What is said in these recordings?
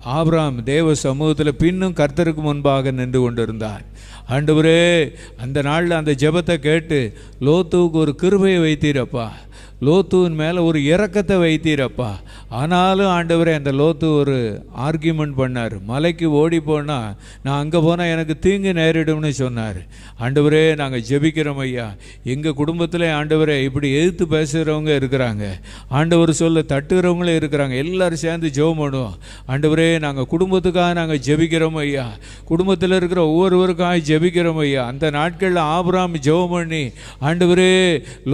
Abraham தேவ சமூகத்தில் பின்னும் கர்த்தருக்கு முன்பாக நின்று கொண்டிருந்தார். ஆண்டவரே, அந்த நாளில் அந்த ஜெபத்தை கேட்டு லோத்துவுக்கு ஒரு கிருபையை வைத்தீரப்பா, லோத்துவின் மேலே ஒரு இரக்கத்தை வைத்தீரப்பா. ஆனாலும் ஆண்டவரே, அந்த லோத்து ஒரு ஆர்கியூமெண்ட் பண்ணார். மலைக்கு ஓடி போனால் நான் அங்கே போனால் எனக்கு தீங்கு நேரிடும்னு சொன்னார். ஆண்டவரே, நாங்கள் ஜெபிக்கிறோம் ஐயா. எங்கள் குடும்பத்தில் ஆண்டவரே இப்படி எதிர்த்து பேசுகிறவங்க இருக்கிறாங்க, ஆண்டவர் சொல்ல தட்டுகிறவங்களும் இருக்கிறாங்க. எல்லோரும் சேர்ந்து ஜெபம் பண்ணுவோம். ஆண்டவரே, நாங்கள் குடும்பத்துக்காக நாங்கள் ஜெபிக்கிறோம் ஐயா. குடும்பத்தில் இருக்கிற ஒவ்வொருவருக்காக ஜெபிக்கிறோம் ஐயா. அந்த நாட்களில் ஆபிரகாம் ஜெபம் பண்ணி ஆண்டவரே,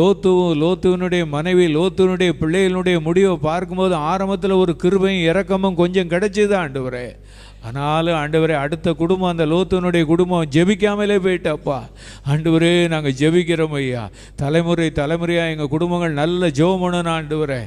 லோத்துவனுடைய மனைவி லோத்துவனுடைய பிள்ளைகளுடைய முடிவை பார்க்கும்போது ஆரம்பத்தில் ஒரு கிருபையும் இரக்கமும் கொஞ்சம் கிடைச்சிது ஆண்டவரே. ஆனாலும் ஆண்டவரே, அடுத்த குடும்பம் அந்த லோத்துவனுடைய குடும்பம் ஜெபிக்காமலே போயிட்டப்பா. ஆண்டவரே, நாங்கள் ஜெபிக்கிறோம் ஐயா. தலைமுறை தலைமுறையாக எங்கள் குடும்பங்கள் நல்ல ஜெபம் பண்ணணும் ஆண்டவரே.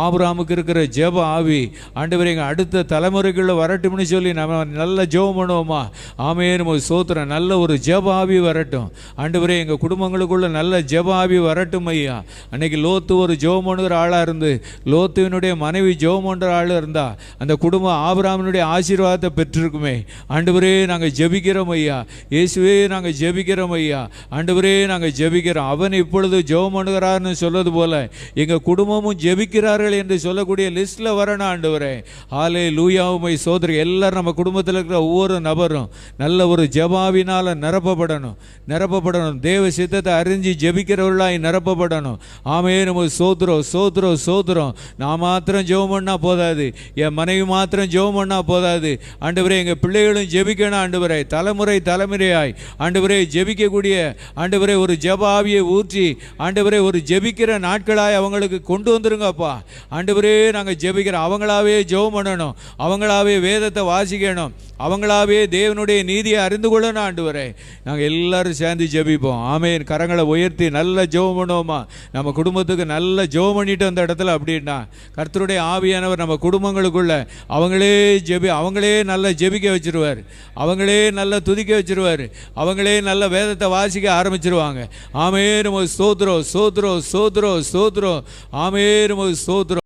ஆபிரகாமுக்கு இருக்கிற ஜெப ஆவி ஆண்டவரே எங்கள் அடுத்த தலைமுறைக்குள்ளே வரட்டும்னு சொல்லி நம்ம நல்ல ஜெபம் பண்ணுவோமா? ஆமென். சோத்திரம். நல்ல ஒரு ஜெப ஆவி வரட்டும் ஆண்டவரே. எங்கள் குடும்பங்களுக்குள்ள நல்ல ஜெப ஆவி வரட்டும் ஐயா. அன்னைக்கு லோத்து ஒரு ஜெபம் பண்ணுகிற ஆளாக இருந்து லோத்துவினுடைய மனைவி ஜெபம் பண்ணுற ஆள் இருந்தா அந்த குடும்பம் ஆபிரகாமினுடைய ஆசீர்வாதத்தை பெற்றிருக்குமே. ஆண்டவரே, நாங்கள் ஜெபிக்கிறோம் ஐயா. இயேசுவே, நாங்கள் ஜெபிக்கிறோம் ஐயா. ஆண்டவரே, நாங்கள் ஜெபிக்கிறோம். அவன் இப்பொழுது ஜெபம் பண்ணுகிறார்னு சொல்வது போல எங்கள் குடும்பமும் ஜெபிக்கிறார்கள் என்று சொல்லக்கூடிய லிஸ்ட்டில் வரணும் ஆண்டவரே. ஹல்லேலூயா. உம்மை சோதரி. எல்லாரும் நம்ம குடும்பத்தில் இருக்கிற ஒவ்வொரு நபரும் நல்ல ஒரு ஜெபாவினால் நிரப்பப்படணும். தேவ சித்தத்தை அறிஞ்சு ஜெபிக்கிறவர்களாய் நிரப்பப்படணும். ஆமென். சோத்திரம் சோத்திரம் சோத்திரம். நான் மாத்திரம் ஜெபம் பண்ணால் போதாது, என் மனைவி மாத்திரம் ஜெபம் பண்ணால் போதாது ஆண்டவரே. எங்கள் பிள்ளைகளும் ஜெபிக்கணும் ஆண்டவரே. தலைமுறை தலைமுறையாய் ஆண்டவரே ஜெபிக்கக்கூடிய ஆண்டவரே ஒரு ஜெப ஆவியை ஊற்றி ஆண்டவரே ஒரு ஜெபிக்கிற நாட்களாய் அவங்களுக்கு கொண்டு வந்துருங்கப்பா. ஆண்டவரே, நாங்கள் ஜெபிக்கிறோம். அவங்களாவே ஜெபம் பண்ணணும், அவங்களாவே வேதத்தை வாசிக்கணும், அவங்களாவே தேவனுடைய நீதியை அறிந்து கொள்ளணும் ஆண்டவரே. நாங்கள் எல்லாரும் சேர்ந்து ஜெபிப்போம். ஆமென். கரங்களை உயர்த்தி நல்ல ஜெபம் பண்ணுவோமா? நம்ம குடும்பத்துக்கு நல்ல ஜெபம் பண்ணிட்டு அந்த இடத்துல அப்படின்னா கர்த்தருடைய ஆவியானவர் நம்ம குடும்பங்களுக்குள்ள அவங்களே நல்ல ஜெபிக்க வச்சிருவார், அவங்களே நல்ல துதிக்க வச்சிருவார், அவங்களே நல்ல வேதத்தை வாசிக்க ஆரம்பிச்சிருவாங்க. ஆமென். ஸ்தோத்திரம் ஸ்தோத்திரம் ஸ்தோத்திரம் ஸ்தோத்திரம். ஆமென். ஸ்தோத்திரம்.